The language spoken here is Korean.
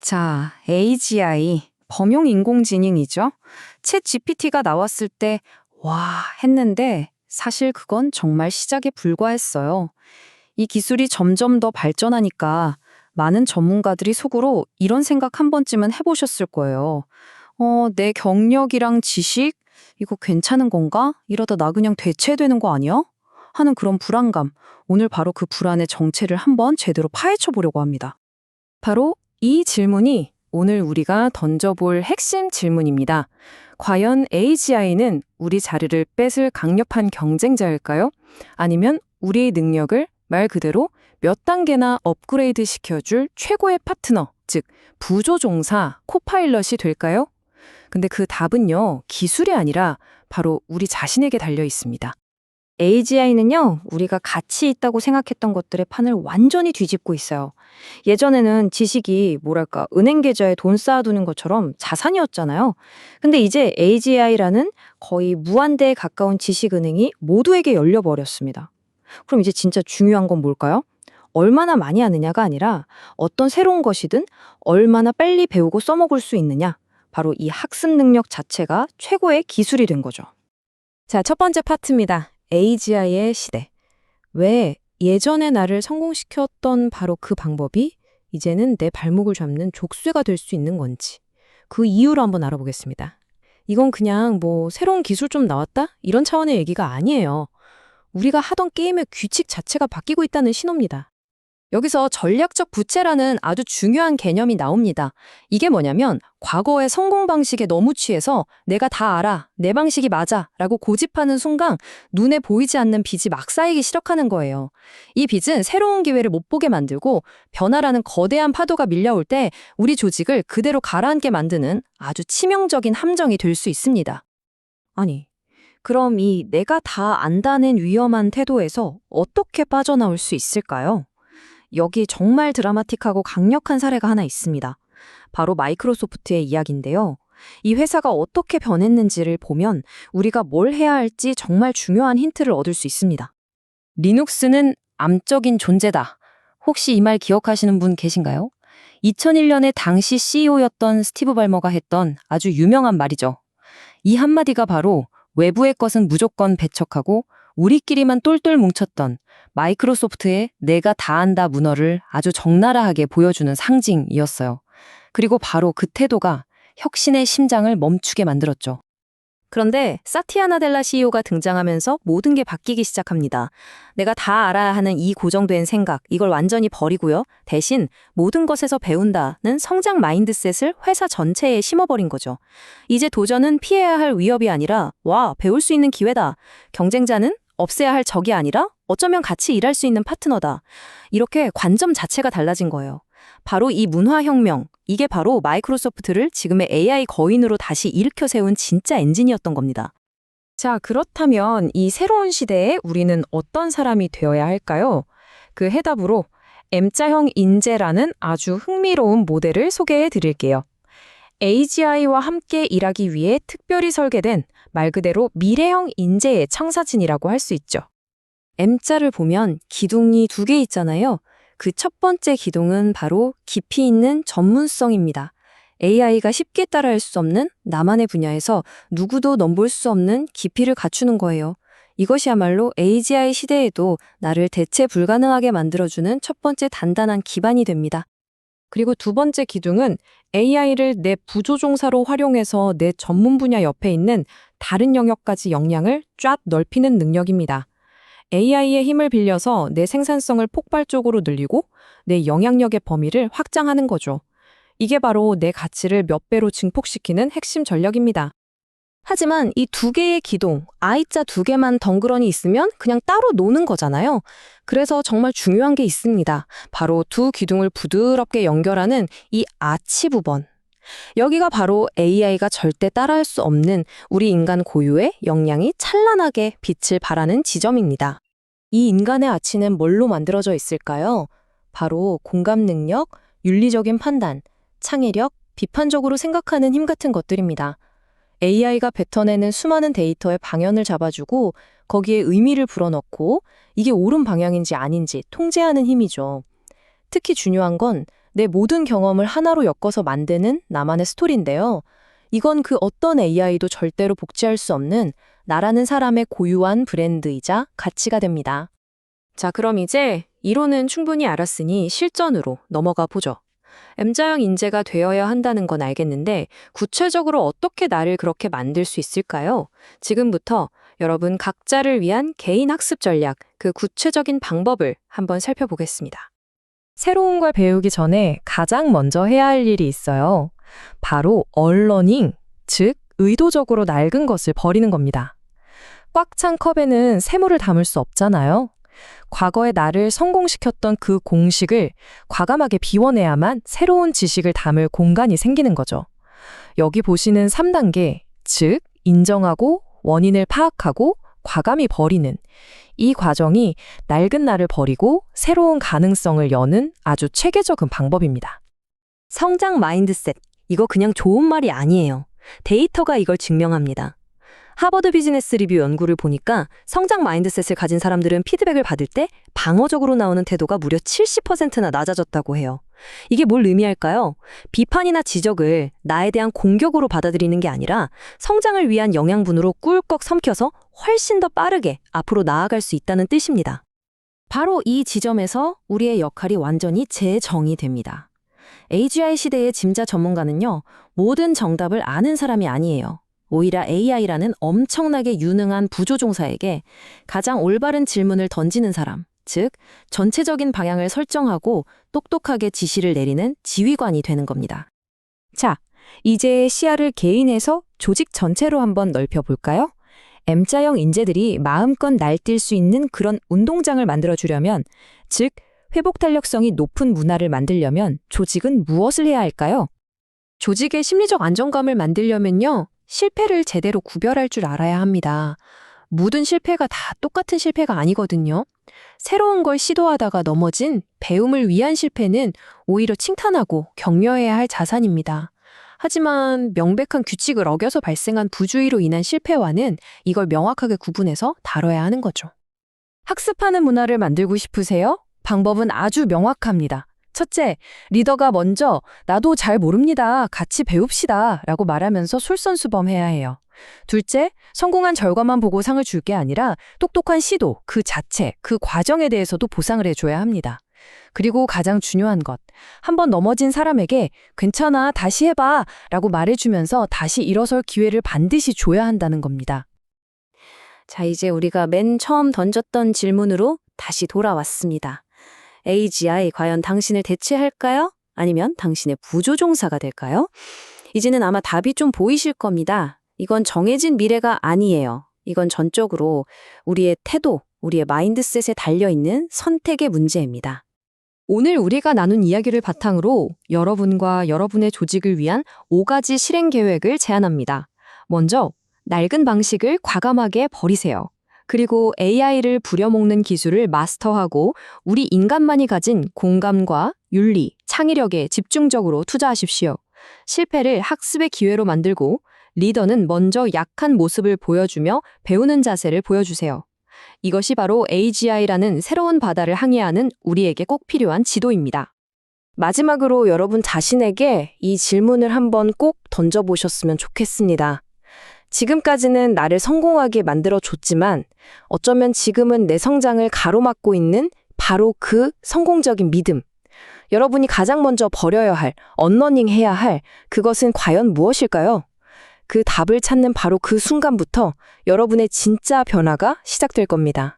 자, AGI, 범용 인공지능이죠. 챗 GPT가 나왔을 때, 와, 했는데, 사실 그건 정말 시작에 불과했어요. 이 기술이 점점 더 발전하니까 많은 전문가들이 속으로 이런 생각 한 번쯤은 해보셨을 거예요. 내 경력이랑 지식? 이거 괜찮은 건가? 이러다 나 그냥 대체되는 거 아니야? 하는 그런 불안감. 오늘 바로 그 불안의 정체를 한번 제대로 파헤쳐 보려고 합니다. 바로 이 질문이 오늘 우리가 던져볼 핵심 질문입니다. 과연 AGI는 우리 자리를 뺏을 강력한 경쟁자일까요? 아니면 우리의 능력을 말 그대로 몇 단계나 업그레이드 시켜줄 최고의 파트너, 즉 부조종사, 코파일럿이 될까요? 근데 그 답은요, 기술이 아니라 바로 우리 자신에게 달려 있습니다. AGI는요, 우리가 가치 있다고 생각했던 것들의 판을 완전히 뒤집고 있어요. 예전에는 지식이 은행 계좌에 돈 쌓아두는 것처럼 자산이었잖아요. 근데 이제 AGI라는 거의 무한대에 가까운 지식은행이 모두에게 열려버렸습니다. 그럼 이제 진짜 중요한 건 뭘까요? 얼마나 많이 하느냐가 아니라 어떤 새로운 것이든 얼마나 빨리 배우고 써먹을 수 있느냐. 바로 이 학습 능력 자체가 최고의 기술이 된 거죠. 자, 첫 번째 파트입니다. AGI의 시대. 왜 예전에 나를 성공시켰던 바로 그 방법이 이제는 내 발목을 잡는 족쇄가 될 수 있는 건지. 그 이유를 한번 알아보겠습니다. 이건 그냥 새로운 기술 좀 나왔다? 이런 차원의 얘기가 아니에요. 우리가 하던 게임의 규칙 자체가 바뀌고 있다는 신호입니다. 여기서 전략적 부채라는 아주 중요한 개념이 나옵니다. 이게 뭐냐면 과거의 성공 방식에 너무 취해서 내가 다 알아, 내 방식이 맞아 라고 고집하는 순간 눈에 보이지 않는 빚이 막 쌓이기 시작하는 거예요. 이 빚은 새로운 기회를 못 보게 만들고 변화라는 거대한 파도가 밀려올 때 우리 조직을 그대로 가라앉게 만드는 아주 치명적인 함정이 될 수 있습니다. 아니, 그럼 이 내가 다 안다는 위험한 태도에서 어떻게 빠져나올 수 있을까요? 여기 정말 드라마틱하고 강력한 사례가 하나 있습니다. 바로 마이크로소프트의 이야기인데요. 이 회사가 어떻게 변했는지를 보면 우리가 뭘 해야 할지 정말 중요한 힌트를 얻을 수 있습니다. 리눅스는 암적인 존재다. 혹시 이 말 기억하시는 분 계신가요? 2001년에 당시 CEO였던 스티브 발머가 했던 아주 유명한 말이죠. 이 한마디가 바로 외부의 것은 무조건 배척하고 우리끼리만 똘똘 뭉쳤던 마이크로소프트의 내가 다 안다 문화를 아주 적나라하게 보여주는 상징이었어요. 그리고 바로 그 태도가 혁신의 심장을 멈추게 만들었죠. 그런데 사티아 나델라 CEO가 등장하면서 모든 게 바뀌기 시작합니다. 내가 다 알아야 하는 이 고정된 생각, 이걸 완전히 버리고요. 대신 모든 것에서 배운다는 성장 마인드셋을 회사 전체에 심어버린 거죠. 이제 도전은 피해야 할 위협이 아니라 배울 수 있는 기회다. 경쟁자는 없애야 할 적이 아니라 어쩌면 같이 일할 수 있는 파트너다. 이렇게 관점 자체가 달라진 거예요. 바로 이 문화혁명, 이게 바로 마이크로소프트를 지금의 AI 거인으로 다시 일으켜 세운 진짜 엔진이었던 겁니다. 자, 그렇다면 이 새로운 시대에 우리는 어떤 사람이 되어야 할까요? 그 해답으로 M자형 인재라는 아주 흥미로운 모델을 소개해 드릴게요. AGI와 함께 일하기 위해 특별히 설계된 말 그대로 미래형 인재의 청사진이라고 할 수 있죠. M자를 보면 기둥이 2개 있잖아요. 그 첫 번째 기둥은 바로 깊이 있는 전문성입니다. AI가 쉽게 따라할 수 없는 나만의 분야에서 누구도 넘볼 수 없는 깊이를 갖추는 거예요. 이것이야말로 AGI 시대에도 나를 대체 불가능하게 만들어주는 첫 번째 단단한 기반이 됩니다. 그리고 두 번째 기둥은 AI를 내 부조종사로 활용해서 내 전문 분야 옆에 있는 다른 영역까지 역량을 쫙 넓히는 능력입니다. AI의 힘을 빌려서 내 생산성을 폭발적으로 늘리고 내 영향력의 범위를 확장하는 거죠. 이게 바로 내 가치를 몇 배로 증폭시키는 핵심 전략입니다. 하지만 이 2개의 기둥, I자 2개만 덩그러니 있으면 그냥 따로 노는 거잖아요. 그래서 정말 중요한 게 있습니다. 바로 두 기둥을 부드럽게 연결하는 이 아치 부분. 여기가 바로 AI가 절대 따라할 수 없는 우리 인간 고유의 역량이 찬란하게 빛을 발하는 지점입니다. 이 인간의 아치는 뭘로 만들어져 있을까요? 바로 공감 능력, 윤리적인 판단, 창의력, 비판적으로 생각하는 힘 같은 것들입니다. AI가 뱉어내는 수많은 데이터의 방향을 잡아주고 거기에 의미를 불어넣고 이게 옳은 방향인지 아닌지 통제하는 힘이죠. 특히 중요한 건 내 모든 경험을 하나로 엮어서 만드는 나만의 스토리인데요. 이건 그 어떤 AI도 절대로 복제할 수 없는 나라는 사람의 고유한 브랜드이자 가치가 됩니다. 자, 그럼 이제 이론은 충분히 알았으니 실전으로 넘어가 보죠. M자형 인재가 되어야 한다는 건 알겠는데 구체적으로 어떻게 나를 그렇게 만들 수 있을까요? 지금부터 여러분 각자를 위한 개인 학습 전략, 그 구체적인 방법을 한번 살펴보겠습니다. 새로운 걸 배우기 전에 가장 먼저 해야 할 일이 있어요. 바로 얼러닝, 즉 의도적으로 낡은 것을 버리는 겁니다. 꽉 찬 컵에는 새물을 담을 수 없잖아요. 과거의 나를 성공시켰던 그 공식을 과감하게 비워내야만 새로운 지식을 담을 공간이 생기는 거죠. 여기 보시는 3단계, 즉 인정하고 원인을 파악하고 과감히 버리는 이 과정이 낡은 나를 버리고 새로운 가능성을 여는 아주 체계적인 방법입니다. 성장 마인드셋, 이거 그냥 좋은 말이 아니에요. 데이터가 이걸 증명합니다. 하버드 비즈니스 리뷰 연구를 보니까 성장 마인드셋을 가진 사람들은 피드백을 받을 때 방어적으로 나오는 태도가 무려 70%나 낮아졌다고 해요. 이게 뭘 의미할까요? 비판이나 지적을 나에 대한 공격으로 받아들이는 게 아니라 성장을 위한 영양분으로 꿀꺽 삼켜서 훨씬 더 빠르게 앞으로 나아갈 수 있다는 뜻입니다. 바로 이 지점에서 우리의 역할이 완전히 재정의됩니다. AGI 시대의 짐자 전문가는요, 모든 정답을 아는 사람이 아니에요. 오히려 AI라는 엄청나게 유능한 부조종사에게 가장 올바른 질문을 던지는 사람, 즉 전체적인 방향을 설정하고 똑똑하게 지시를 내리는 지휘관이 되는 겁니다. 자, 이제 시야를 개인에서 조직 전체로 한번 넓혀볼까요? M자형 인재들이 마음껏 날뛸 수 있는 그런 운동장을 만들어주려면, 즉 회복 탄력성이 높은 문화를 만들려면 조직은 무엇을 해야 할까요? 조직의 심리적 안정감을 만들려면요, 실패를 제대로 구별할 줄 알아야 합니다. 모든 실패가 다 똑같은 실패가 아니거든요. 새로운 걸 시도하다가 넘어진 배움을 위한 실패는 오히려 칭찬하고 격려해야 할 자산입니다. 하지만 명백한 규칙을 어겨서 발생한 부주의로 인한 실패와는 이걸 명확하게 구분해서 다뤄야 하는 거죠. 학습하는 문화를 만들고 싶으세요? 방법은 아주 명확합니다. 첫째, 리더가 먼저 나도 잘 모릅니다. 같이 배웁시다 라고 말하면서 솔선수범해야 해요. 둘째, 성공한 결과만 보고 상을 줄 게 아니라 똑똑한 시도, 그 자체, 그 과정에 대해서도 보상을 해줘야 합니다. 그리고 가장 중요한 것, 한번 넘어진 사람에게 괜찮아, 다시 해봐 라고 말해주면서 다시 일어설 기회를 반드시 줘야 한다는 겁니다. 자, 이제 우리가 맨 처음 던졌던 질문으로 다시 돌아왔습니다. AGI 과연 당신을 대체할까요? 아니면 당신의 부조종사가 될까요? 이제는 아마 답이 좀 보이실 겁니다. 이건 정해진 미래가 아니에요. 이건 전적으로 우리의 태도, 우리의 마인드셋에 달려있는 선택의 문제입니다. 오늘 우리가 나눈 이야기를 바탕으로 여러분과 여러분의 조직을 위한 5가지 실행 계획을 제안합니다. 먼저, 낡은 방식을 과감하게 버리세요. 그리고 AI를 부려먹는 기술을 마스터하고 우리 인간만이 가진 공감과 윤리, 창의력에 집중적으로 투자하십시오. 실패를 학습의 기회로 만들고 리더는 먼저 약한 모습을 보여주며 배우는 자세를 보여주세요. 이것이 바로 AGI라는 새로운 바다를 항해하는 우리에게 꼭 필요한 지도입니다. 마지막으로 여러분 자신에게 이 질문을 한번 꼭 던져보셨으면 좋겠습니다. 지금까지는 나를 성공하게 만들어줬지만 어쩌면 지금은 내 성장을 가로막고 있는 바로 그 성공적인 믿음. 여러분이 가장 먼저 버려야 할, 언러닝 해야 할 그것은 과연 무엇일까요? 그 답을 찾는 바로 그 순간부터 여러분의 진짜 변화가 시작될 겁니다.